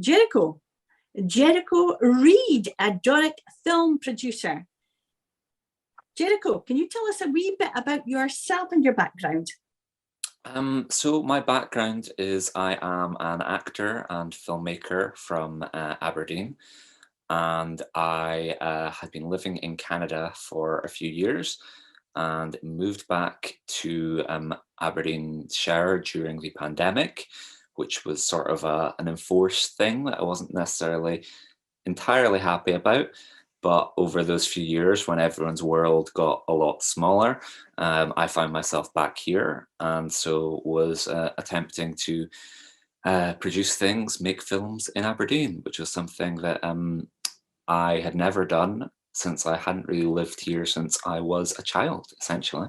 Jericho. Jericho Reid, a Doric film producer. Jericho, can you tell us a wee bit about yourself and your background? So my background is I am an actor and filmmaker from Aberdeen, and I had been living in Canada for a few years and moved back to Aberdeenshire during the pandemic, which was sort of an enforced thing that I wasn't necessarily entirely happy about. But over those few years, when everyone's world got a lot smaller, I found myself back here, and so was attempting to produce things, make films in Aberdeen, which was something that I had never done since I hadn't really lived here since I was a child, essentially.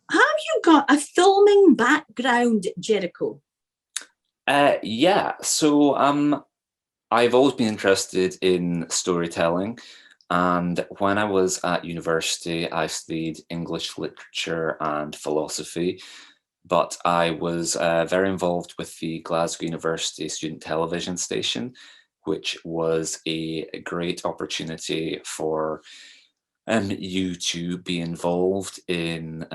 Have you got a filming background, Jericho? Yeah, so I've always been interested in storytelling, and when I was at university, I studied English literature and philosophy, but I was very involved with the Glasgow University Student Television Station, which was a great opportunity for you to be involved in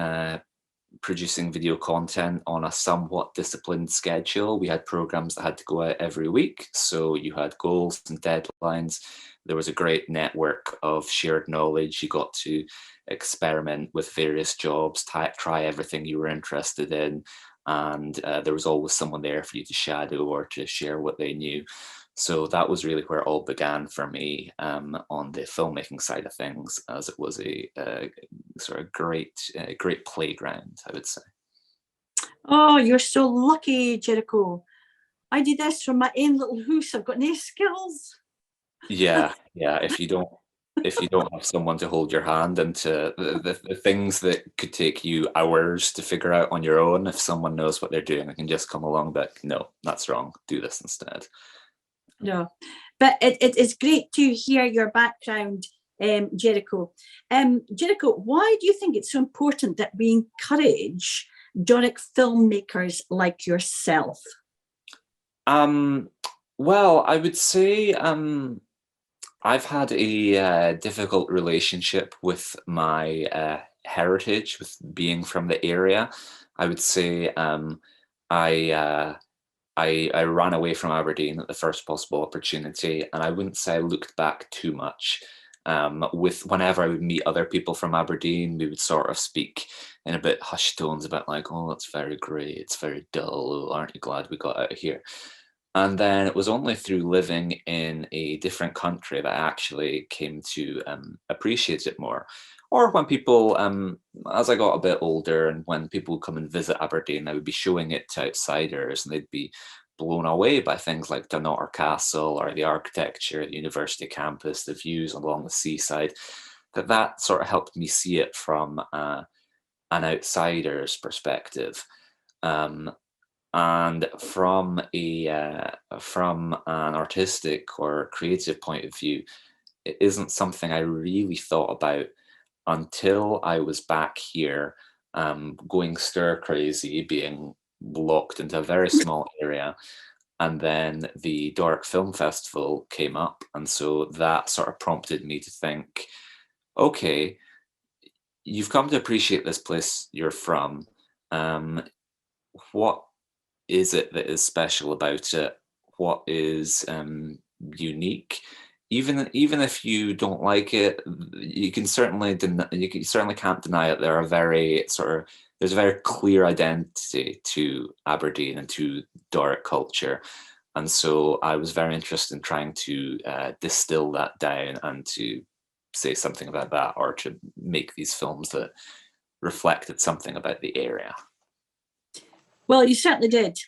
producing video content on a somewhat disciplined schedule. We had programs that had to go out every week, so you had goals and deadlines. There was a great network of shared knowledge. You got to experiment with various jobs, try everything you were interested in, and there was always someone there for you to shadow or to share what they knew. So that was really where it all began for me on the filmmaking side of things, as it was a sort of great playground, I would say. Oh, you're so lucky, Jericho. I did this from my own little house. I've got no skills. Yeah. If you don't have someone to hold your hand and to the things that could take you hours to figure out on your own, if someone knows what they're doing, I can just come along, but no, that's wrong. Do this instead. No, but it is great to hear your background, Jericho. Jericho, why do you think it's so important that we encourage Doric filmmakers like yourself? Well, I would say I've had a difficult relationship with my heritage, with being from the area. I would say I ran away from Aberdeen at the first possible opportunity, and I wouldn't say I looked back too much. With whenever I would meet other people from Aberdeen, we would sort of speak in a bit hushed tones about like, oh, it's very grey, it's very dull, oh, aren't you glad we got out of here? And then it was only through living in a different country that I actually came to appreciate it more. Or when people, as I got a bit older, and when people would come and visit Aberdeen, I would be showing it to outsiders, and they'd be blown away by things like Dunnottar Castle or the architecture, the university campus, the views along the seaside. That sort of helped me see it from an outsider's perspective. And from an artistic or creative point of view, it isn't something I really thought about until I was back here, going stir crazy, being locked into a very small area. And then the Doric Film Festival came up. And so that sort of prompted me to think, okay, you've come to appreciate this place you're from. What is it that is special about it? What is unique? Even if you don't like it, you can certainly can't deny it. There's a very clear identity to Aberdeen and to Doric culture, and so I was very interested in trying to distill that down and to say something about that, or to make these films that reflected something about the area. Well, you certainly did,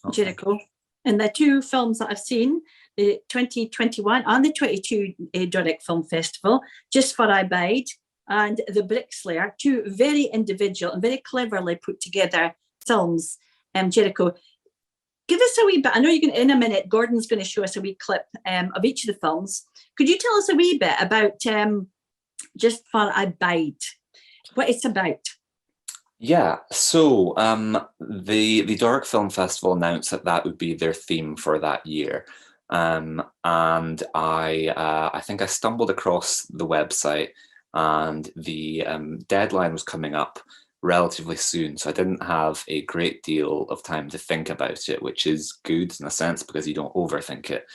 Okay. Jericho. And the two films that I've seen, the 2021 and the 22 Doric Film Festival, Jist for I Bide and the Brickslayer, two very individual and very cleverly put together films. Jericho, give us a wee bit. I know you're going to, in a minute, Gordon's going to show us a wee clip of each of the films. Could you tell us a wee bit about Jist for I Bide, what it's about? Yeah, so the Doric Film Festival announced that that would be their theme for that year, and I think I stumbled across the website, and the deadline was coming up relatively soon, so I didn't have a great deal of time to think about it, which is good in a sense because you don't overthink it.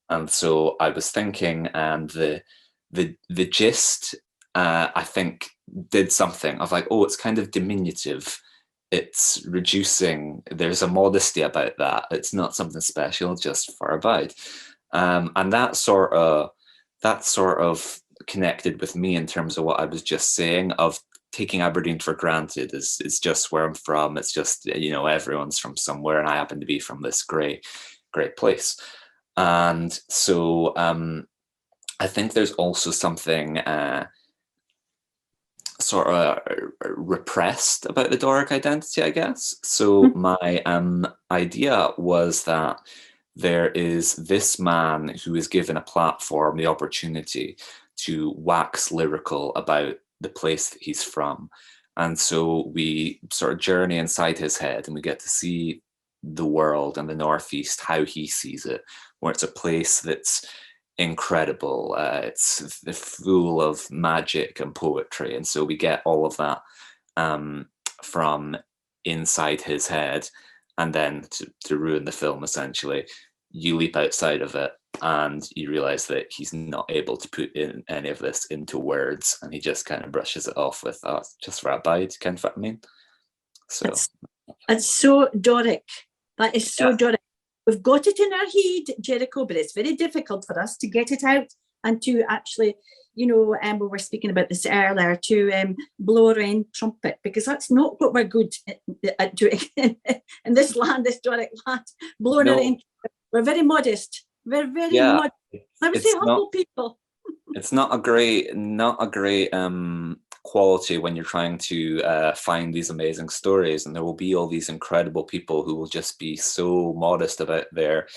And so I was thinking, and the gist, I think, did something of like, oh, it's kind of diminutive. It's reducing. There's a modesty about that. It's not something special just for a bide, and that sort of connected with me in terms of what I was just saying of taking Aberdeen for granted is just where I'm from. It's just, everyone's from somewhere, and I happen to be from this great place. And so I think there's also something sort of repressed about the Doric identity, I guess. So my idea was that there is this man who is given a platform, the opportunity to wax lyrical about the place that he's from. And so we sort of journey inside his head and we get to see the world and the Northeast, how he sees it, where it's a place that's incredible. It's full of magic and poetry. And so we get all of that from inside his head. And then to ruin the film, essentially, you leap outside of it and you realize that he's not able to put in any of this into words, and he just kind of brushes it off with, oh, just for a bite, kind of what I mean. So It's so Doric. That is so yeah. Doric. We've got it in our head, Jericho, but it's very difficult for us to get it out and to actually, we were speaking about this earlier, to blow our own trumpet, because that's not what we're good at doing in this land, this Doric land, blowing our No, own trumpet. We're very modest. We're very yeah, modest. I would say it's not humble people. it's not a great quality when you're trying to find these amazing stories, and there will be all these incredible people who will just be so modest about their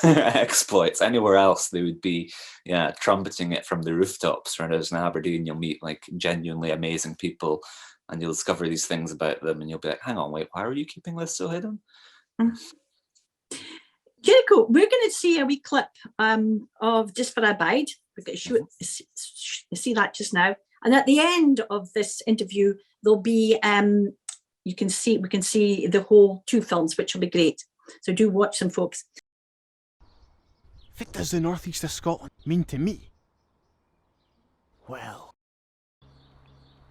exploits. Anywhere else they would be, yeah, trumpeting it from the rooftops. Whereas in Aberdeen you'll meet like genuinely amazing people, and you'll discover these things about them, and you'll be like, hang on, wait, why are you keeping this so hidden? Jericho, we're going to see a wee clip of Just for a Bide. We're going to see that just now. And at the end of this interview, there'll be we can see the whole two films, which will be great. So do watch them, folks. What does the northeast of Scotland mean to me? Well,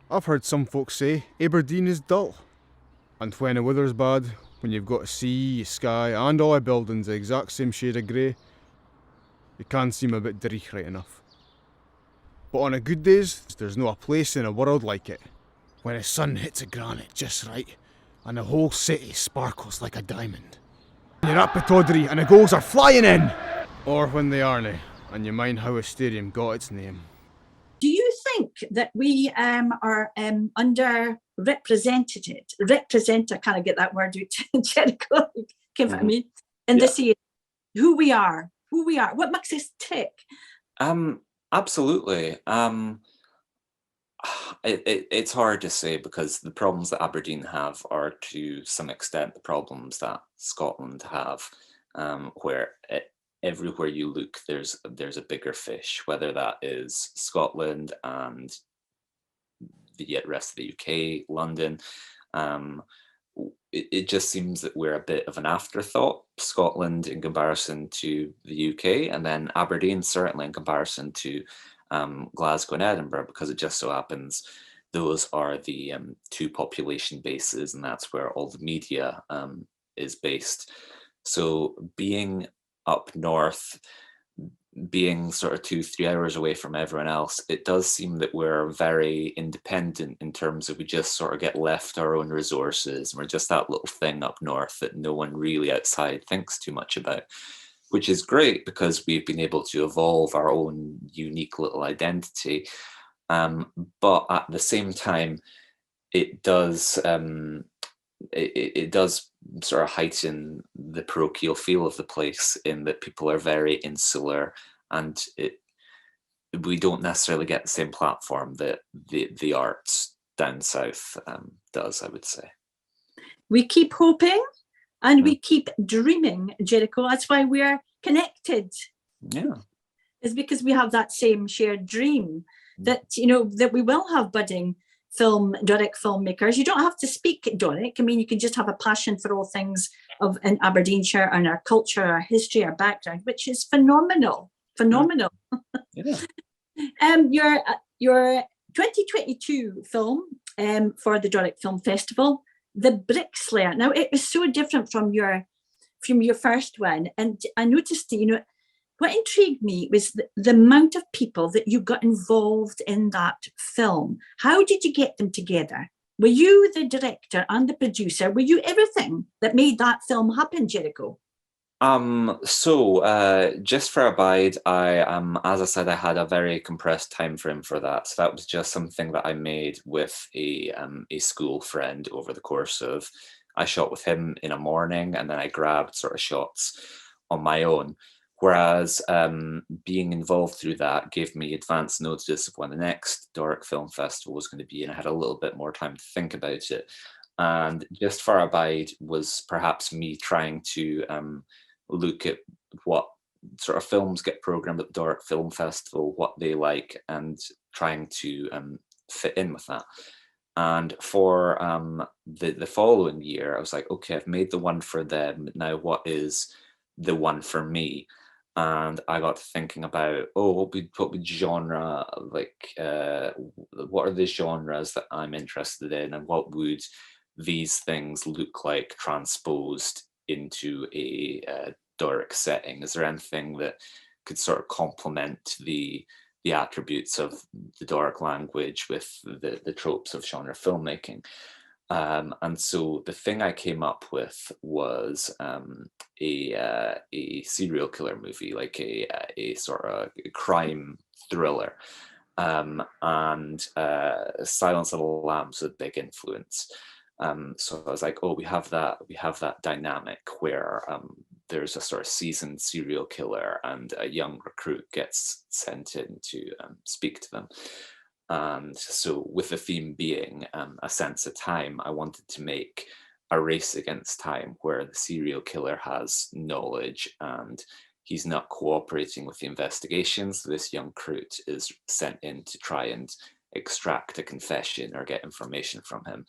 I've heard some folks say Aberdeen is dull. And when the weather's bad, when you've got a sea, a sky and all the buildings the exact same shade of grey, it can seem a bit dreich right enough. But on a good days, there's no a place in the world like it. When the sun hits the granite just right, and the whole city sparkles like a diamond. You're at Pataudry and the goals are flying in! Or when they aren't, and you mind how a stadium got its name. Do you think that we are underrepresented? Represent, I can't get that word out, Jericho, give it me, in this area. Who we are, what makes us tick? Absolutely. It's hard to say because the problems that Aberdeen have are to some extent the problems that Scotland have, where everywhere you look, there's a bigger fish, whether that is Scotland and the rest of the UK, London. It just seems that we're a bit of an afterthought, Scotland in comparison to the UK, and then Aberdeen certainly in comparison to Glasgow and Edinburgh, because it just so happens those are the two population bases, and that's where all the media is based. So being up north, being sort of 2-3 hours away from everyone else, it does seem that we're very independent in terms of we just sort of get left our own resources. We're just that little thing up north that no one really outside thinks too much about, which is great because we've been able to evolve our own unique little identity. But at the same time, it does it does sort of heighten the parochial feel of the place in that people are very insular, and we don't necessarily get the same platform that the arts down south does, I would say. We keep hoping and we keep dreaming, Jericho. That's why we're connected. Yeah. Is because we have that same shared dream that, you know, that we will have budding Doric filmmakers. You don't have to speak Doric. I mean, you can just have a passion for all things of in Aberdeenshire and our culture, our history, our background, which is phenomenal. Phenomenal. Yeah. Your 2022 film for the Doric Film Festival, The Brickslayer. Now, it was so different from your first one, and I noticed, you know, what intrigued me was the amount of people that you got involved in that film. How did you get them together? Were you the director and the producer? Were you everything that made that film happen, Jericho? Just for Abide, as I said, I had a very compressed time frame for that. So that was just something that I made with a school friend over the course of, I shot with him in a morning, and then I grabbed sort of shots on my own. Whereas being involved through that gave me advance notice of when the next Doric Film Festival was going to be, and I had a little bit more time to think about it. And Just for Abide was perhaps me trying to look at what sort of films get programmed at the Doric Film Festival, what they like, and trying to fit in with that. And for the following year, I was like, okay, I've made the one for them. Now, what is the one for me? And I got thinking about, what would genre, like, what are the genres that I'm interested in, and what would these things look like transposed into a Doric setting? Is there anything that could sort of complement the attributes of the Doric language with the tropes of genre filmmaking? And so the thing I came up with was a serial killer movie, like a sort of crime thriller. And Silence of the Lambs was a big influence. So I was like, we have that dynamic where there's a sort of seasoned serial killer and a young recruit gets sent in to speak to them. And so with the theme being a sense of time, I wanted to make a race against time where the serial killer has knowledge and he's not cooperating with the investigation. So this young recruit is sent in to try and extract a confession or get information from him.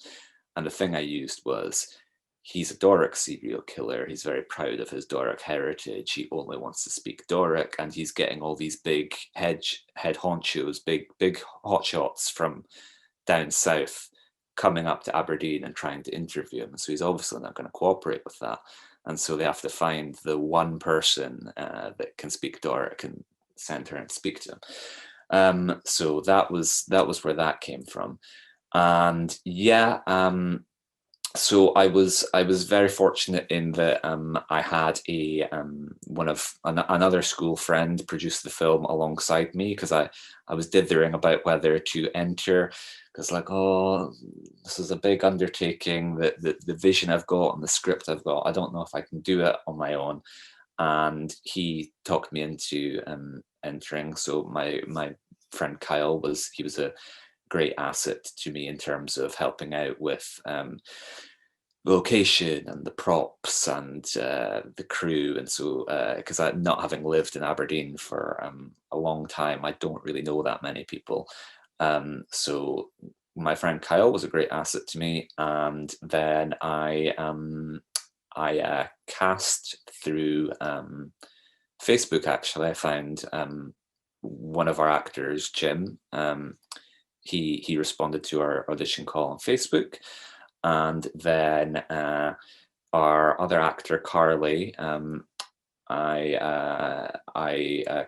And the thing I used was, he's a Doric serial killer. He's very proud of his Doric heritage. He only wants to speak Doric, and he's getting all these big head honchos, big hotshots from down south coming up to Aberdeen and trying to interview him. So he's obviously not going to cooperate with that. And so they have to find the one person that can speak Doric and send her and speak to him. So that was where that came from. And yeah, so I was very fortunate in that I had another school friend produce the film alongside me, because I was dithering about whether to enter, because like, this is a big undertaking, the vision I've got and the script I've got, I don't know if I can do it on my own. And he talked me into entering. So my friend Kyle was a great asset to me in terms of helping out with location and the props and the crew. And so because not having lived in Aberdeen for a long time, I don't really know that many people. So my friend Kyle was a great asset to me. And then I cast through Facebook. Actually, I found one of our actors, Jim. He responded to our audition call on Facebook. And then our other actor, Carly, I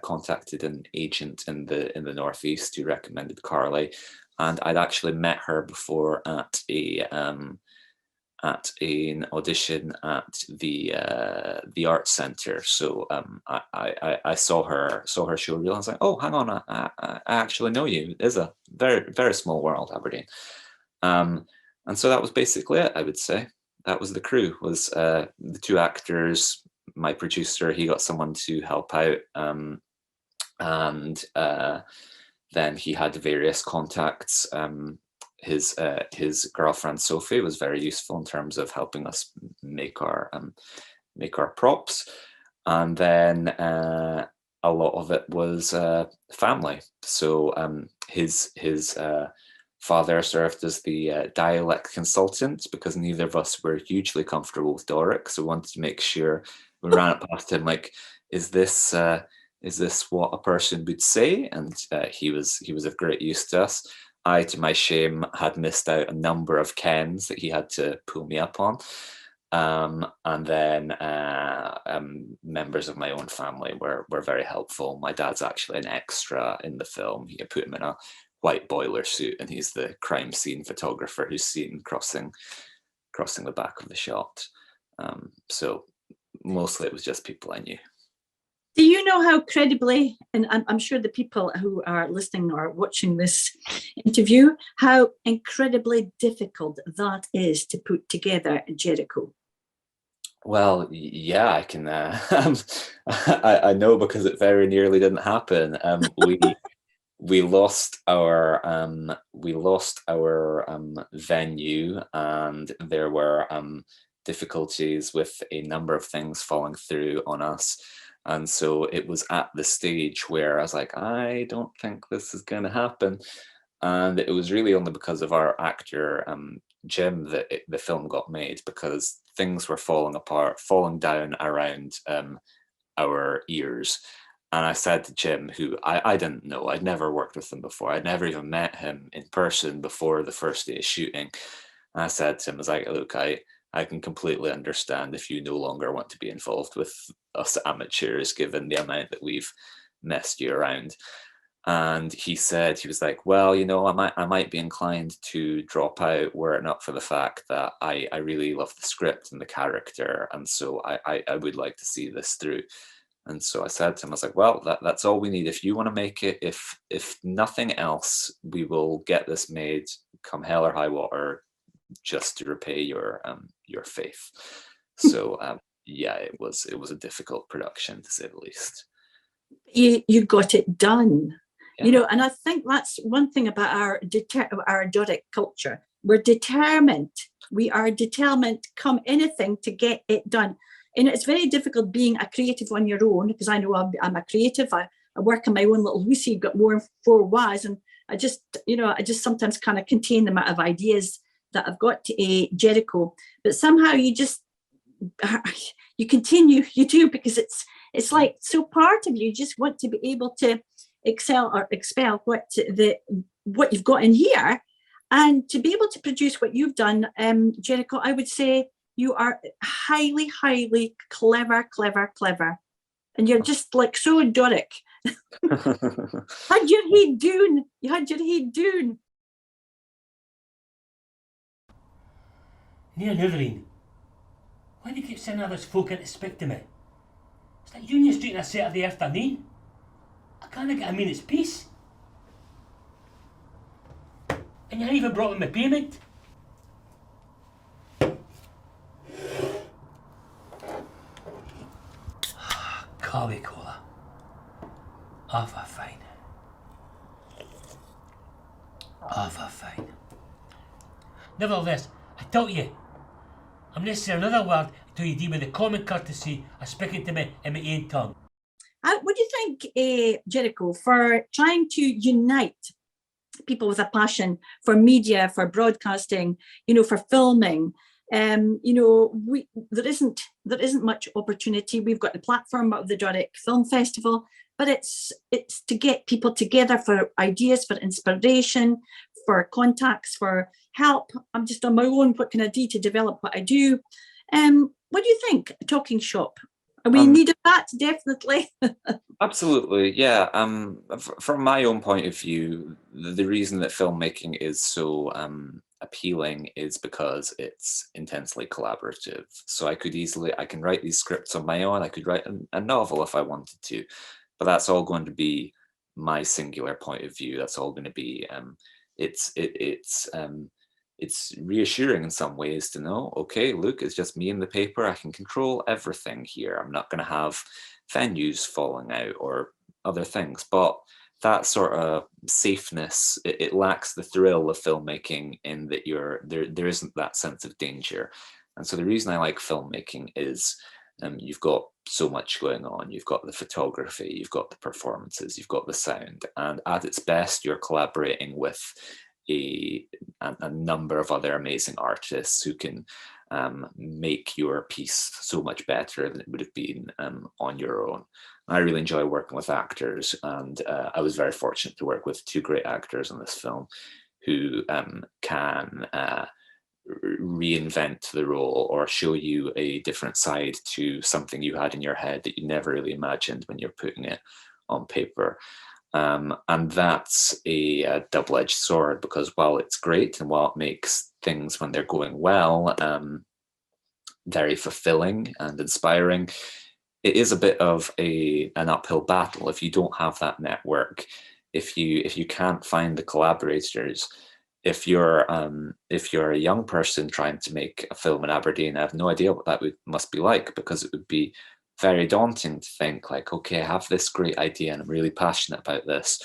contacted an agent in the Northeast who recommended Carly, and I'd actually met her before at an audition at the Arts Centre. So I saw her show reel. I was like, oh, hang on, I actually know you. It is a very, very small world, Aberdeen. And so that was basically it, I would say. That was the crew, was the two actors, my producer, he got someone to help out. And then he had various contacts his girlfriend Sophie was very useful in terms of helping us make our props, and then a lot of it was family. So his father served as the dialect consultant because neither of us were hugely comfortable with Doric, so we wanted to make sure we ran it past him like, is this what a person would say? And he was of great use to us. I, to my shame, had missed out a number of Kens that he had to pull me up on. And then members of my own family were very helpful. My dad's actually an extra in the film. You put him in a white boiler suit, and he's the crime scene photographer who's seen crossing the back of the shot. So mostly it was just people I knew. Do you know how credibly, and I'm sure the people who are listening or watching this interview, how incredibly difficult that is to put together Jericho? Well, yeah, I can. I know because it very nearly didn't happen. We lost our venue, and there were difficulties with a number of things falling through on us. And so it was at the stage where I was like, I don't think this is going to happen. And it was really only because of our actor, Jim, that the film got made, because things were falling down around our ears. And I said to Jim, who I didn't know, I'd never worked with him before. I'd never even met him in person before the first day of shooting. And I said to him, I was like, look, I can completely understand if you no longer want to be involved with us amateurs, given the amount that we've messed you around. And he said, he was like, well, you know, I might be inclined to drop out were it not for the fact that I really love the script and the character. And so I would like to see this through. And so I said to him, I was like, well, that's all we need. If you want to make it, if nothing else, we will get this made come hell or high water, just to repay your faith. So yeah, it was a difficult production, to say the least. You got it done. Yeah. You know, and I think that's one thing about our Doric culture. We're determined. We are determined, come anything, to get it done. And it's very difficult being a creative on your own, because I know I'm a creative. I work in my own little Lucy, got more than 4 Ys, and I just sometimes kind of contain the amount of ideas that I've got to a Jericho. But somehow you continue, you do, because it's like so part of you just want to be able to excel or expel what you've got in here, and to be able to produce what you've done, Jericho. I would say you are highly, highly clever, and you're just like so Doric. Had your head down. You had your head down. Near Aberdeen, why do you keep sending all this folk in to speak to me? It's like Union Street on a Saturday afternoon. I can't get a minute's peace. And you haven't even brought me my payment. Coffee cola. Off a fine. Nevertheless, I tell you, I'm not saying another word until you deal with the common courtesy of speaking to me in my own tongue. What do you think, Jericho, for trying to unite people with a passion for media, for broadcasting, for filming? There isn't much opportunity. We've got the platform of the Doric Film Festival, but it's to get people together for ideas, for inspiration, for contacts, for help. I'm just on my own. What can I do to develop what I do? What do you think? A talking shop. We needed that, definitely. Absolutely, yeah. From my own point of view, the reason that filmmaking is so appealing is because it's intensely collaborative. So I can write these scripts on my own. I could write a novel if I wanted to, but that's all going to be my singular point of view. That's all going to be. It's reassuring in some ways to know, okay, look, it's just me and the paper. I can control everything here. I'm not going to have venues falling out or other things. But that sort of safeness, it lacks the thrill of filmmaking in that there isn't that sense of danger. And so the reason I like filmmaking is you've got so much going on. You've got the photography, you've got the performances, you've got the sound, and at its best, you're collaborating with a number of other amazing artists who can make your piece so much better than it would have been on your own. I really enjoy working with actors, and I was very fortunate to work with 2 great actors in this film who can reinvent the role or show you a different side to something you had in your head that you never really imagined when you're putting it on paper. And that's a double-edged sword, because while it's great and while it makes things when they're going well very fulfilling and inspiring, it is a bit of an uphill battle if you don't have that network, if you can't find the collaborators. If you're a young person trying to make a film in Aberdeen, I have no idea what that must be like, because it would be very daunting to think like, okay, I have this great idea and I'm really passionate about this,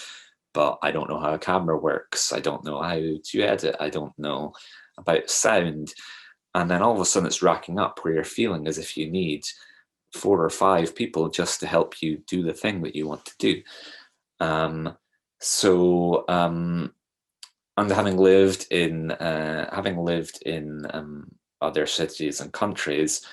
but I don't know how a camera works. I don't know how to edit. I don't know about sound. And then all of a sudden it's racking up where you're feeling as if you need 4 or 5 people just to help you do the thing that you want to do. And having lived in other cities and countries,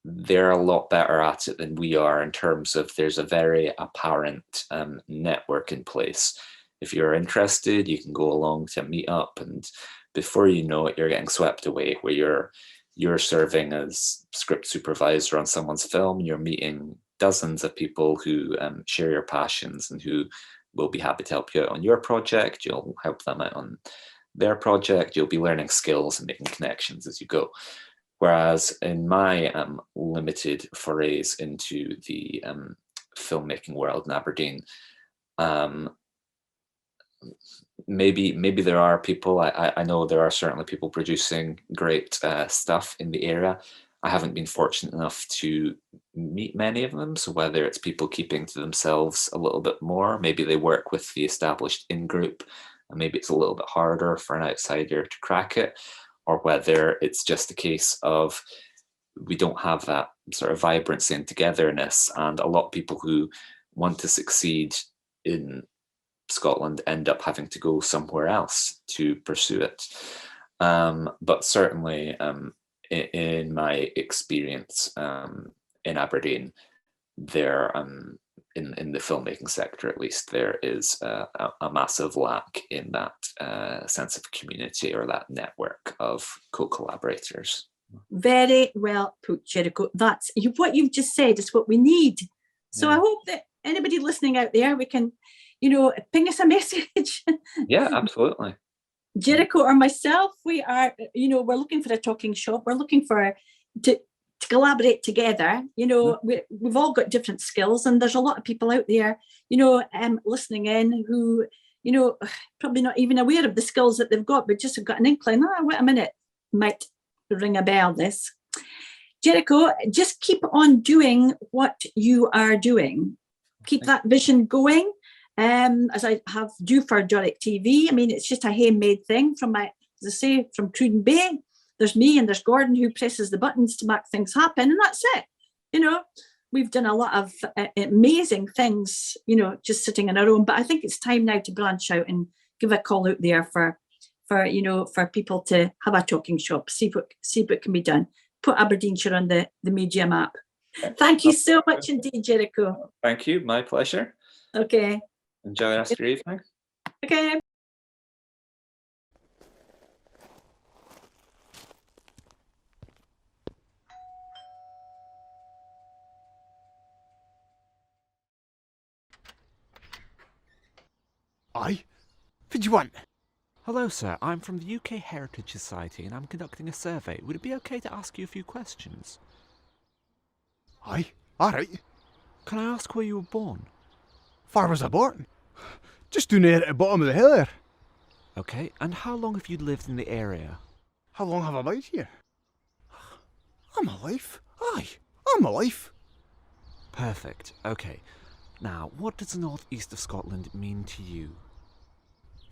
they're a lot better at it than we are, in terms of there's a very apparent network in place. If you're interested, you can go along to a meetup, and before you know it, you're getting swept away, where you're serving as script supervisor on someone's film, and you're meeting dozens of people who share your passions and who will be happy to help you out on your project. You'll help them out on their project. You'll be learning skills and making connections as you go. Whereas in my limited forays into the filmmaking world in Aberdeen, maybe there are people, I know there are certainly people producing great stuff in the area. I haven't been fortunate enough to meet many of them. So whether it's people keeping to themselves a little bit more, maybe they work with the established in-group, and maybe it's a little bit harder for an outsider to crack it, or whether it's just a case of we don't have that sort of vibrancy and togetherness, and a lot of people who want to succeed in Scotland end up having to go somewhere else to pursue it. But certainly, in my experience in Aberdeen, there in the filmmaking sector at least, there is a massive lack in that sense of community or that network of co-collaborators. Very well put, Jericho. That's what you've just said is what we need. So I hope that anybody listening out there, we can, ping us a message. Yeah, absolutely. Jericho or myself, we are, we're looking for a talking shop. We're looking to collaborate together. We've all got different skills, and there's a lot of people out there, listening in who, probably not even aware of the skills that they've got, but just have got an inkling. Wait a minute, might ring a bell, this. Jericho, just keep on doing what you are doing. Keep that vision going. As I have do for Doric TV. I mean, it's just a handmade thing from from Cruden Bay. There's me and there's Gordon who presses the buttons to make things happen, and that's it. We've done a lot of amazing things, just sitting on our own. But I think it's time now to branch out and give a call out there for people to have a talking shop, see what can be done. Put Aberdeenshire on the media map. Thank you so much indeed, Jericho. Thank you, my pleasure. Okay. Enjoy the rest of your evening. Okay. Aye? What do you want? Hello, sir. I'm from the UK Heritage Society and I'm conducting a survey. Would it be okay to ask you a few questions? Aye, alright. Can I ask where you were born? Where was I born? Just down there at the bottom of the hill there. Okay, and how long have you lived in the area? How long have I lived here? I'm alive. Aye, I'm alive. Perfect. Okay. Now, what does the northeast of Scotland mean to you?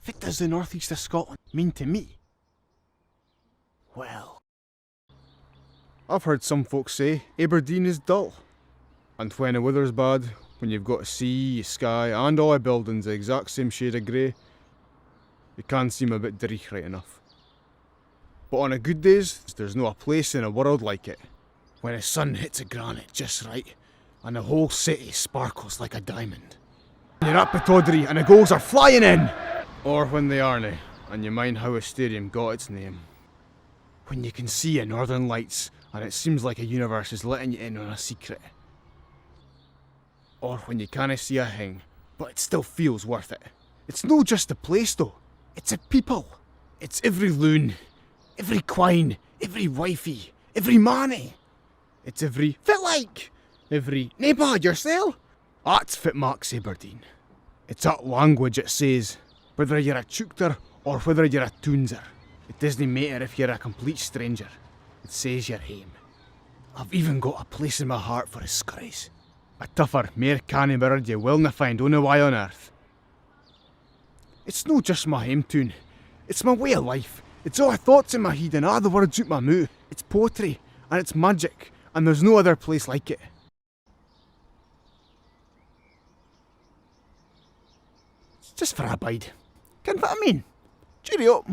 What does the northeast of Scotland mean to me? Well, I've heard some folks say Aberdeen is dull. And when the weather's bad, when you've got a sea, sky and all the buildings the exact same shade of grey, it can seem a bit Doric right enough. But on a good days, there's no a place in the world like it. When the sun hits the granite just right, and the whole city sparkles like a diamond. You're at Pittodrie and the goals are flying in! Or when they aren't, and you mind how a stadium got its name. When you can see the northern lights, and it seems like a universe is letting you in on a secret. Or when you can't see a thing, but it still feels worth it. It's no just a place though, it's a people. It's every loon, every quine, every wifey, every manny. It's every fit like, every neighbour yourself. That's fit marks Aberdeen. It's that language it says, whether you're a Chukter or whether you're a Toonser. It doesn't matter if you're a complete stranger. It says you're hame. I've even got a place in my heart for the Scurries. A tougher, mair canny bird you willna find ony way on earth. It's no just my hame tune. It's my way of life. It's all the thoughts in my head and all the words out my mouth. It's poetry and it's magic, and there's no other place like it. It's just for a bide. Ken what I mean? Cheerio.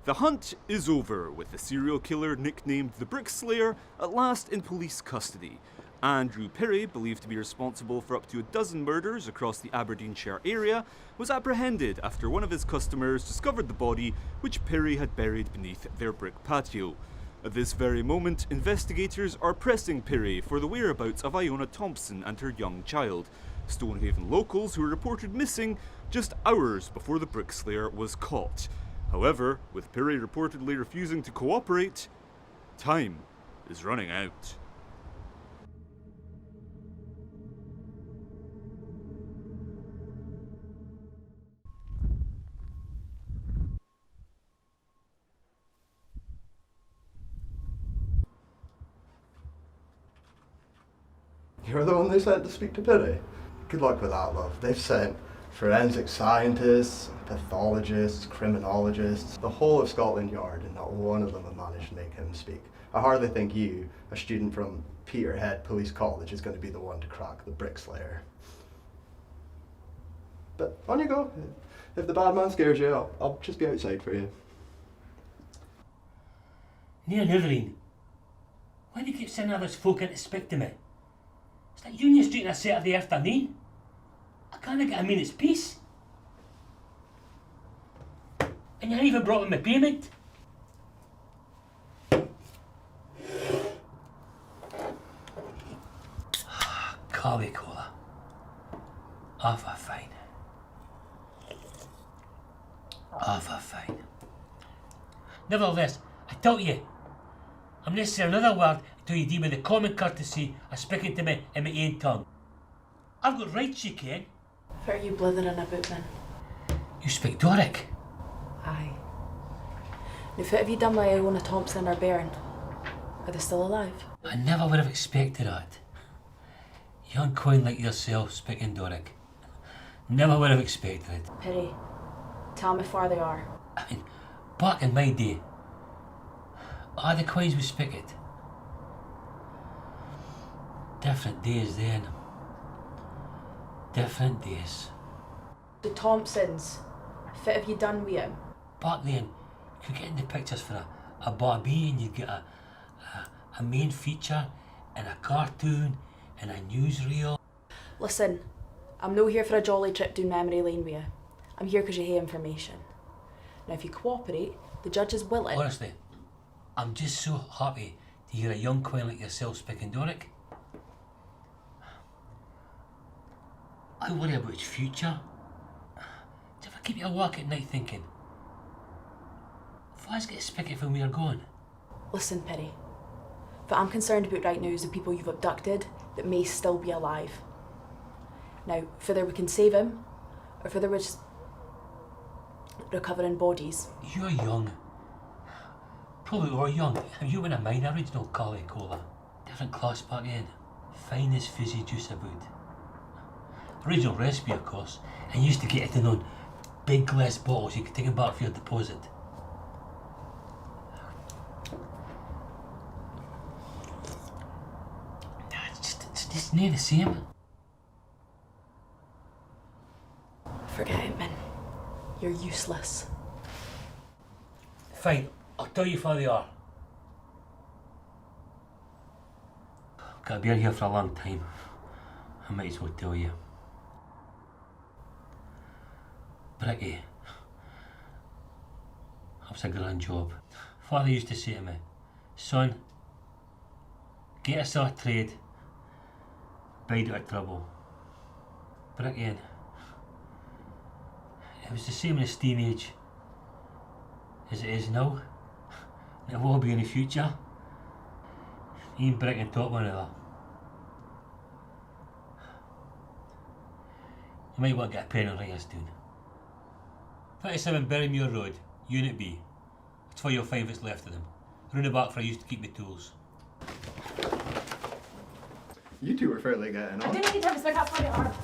The hunt is over, with the serial killer nicknamed the Brickslayer at last in police custody. Andrew Pirrie, believed to be responsible for up to a dozen murders across the Aberdeenshire area, was apprehended after one of his customers discovered the body which Pirrie had buried beneath their brick patio. At this very moment, investigators are pressing Pirrie for the whereabouts of Iona Thompson and her young child, Stonehaven locals who were reported missing just hours before the Brickslayer was caught. However, with Pirrie reportedly refusing to cooperate, time is running out. You're the one they sent to speak to Pirrie? Good luck with that, love. They've sent forensic scientists, pathologists, criminologists, the whole of Scotland Yard, and not one of them have managed to make him speak. I hardly think you, a student from Peterhead Police College, is going to be the one to crack the Brickslayer. But on you go. If the bad man scares you, I'll just be outside for you. Near Evereen, why do you keep sending all this folk in to speak to me? It's like Union Street on a Saturday afternoon. I can't get a minute's peace. And you haven't even brought me my payment. Coffee cola. Off a fine. Off a fine. Nevertheless, I tell you, I'm not saying another word until you deal with the common courtesy of speaking to me in my own tongue. I've got rights, you can. What are you blithering about then? You speak Doric. Aye. Now, what have you done with Iona Thompson or Bairn? Are they still alive? I never would have expected that. Young queen like yourself speaking Doric. Never would have expected it. Pirrie, tell me where they are. I mean, back in my day, all the queens would speak it. Different days then. Different days. The Thompsons, what have you done with him? Back then, you could get into pictures for a Barbie and you'd get a main feature and a cartoon and a newsreel. Listen, I'm not here for a jolly trip down memory lane with you. I'm here because you have information. Now if you cooperate, the judge is willing. Honestly, I'm just so happy to hear a young queen like yourself speaking Doric. I worry about its future. Do you ever keep you awake at night thinking, if I get spigot when we are gone? Listen, Pirrie, what I'm concerned about right now is the people you've abducted that may still be alive. Now, whether we can save him, or whether we're just recovering bodies. You're young. Probably were young. You were in mine, original Cali Cola. Different class back then. Finest fizzy juice about. Original recipe, of course, and you used to get it in on big glass bottles. You could take them back for your deposit. It's just near the same. Forget it, Min. You're useless. Fine, I'll tell you where they are. I've been here for a long time. I might as well tell you. Bricky. That was a grand job. Father used to say to me, son, get us a trade, bide out of trouble. Bricky, it was the same in his teenage as it is now. And it will be in the future. He and Brick and taught one another. You might want to get a pen and write us down. 27 Berrymere Road, Unit B. That's where you'll find what's left of them. Round the back where I used to keep my tools. You two were fairly getting on. I didn't need to have a stick up for it, Art.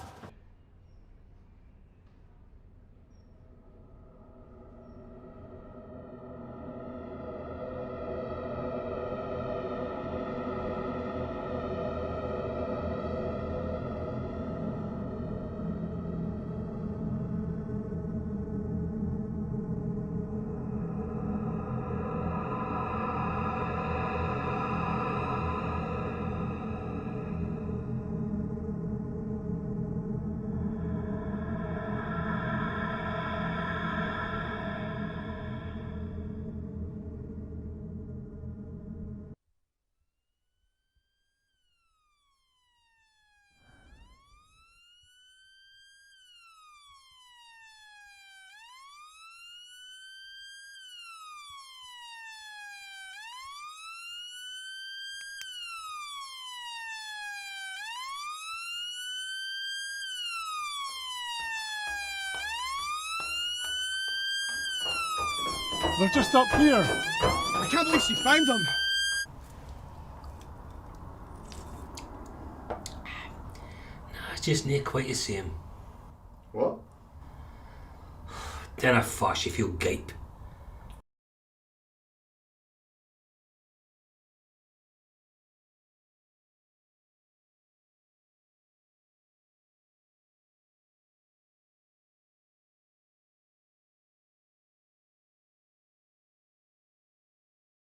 They're just up here. I can't believe she found them. Nah, it's just not quite the same. What? Dinner fuss, you feel gape.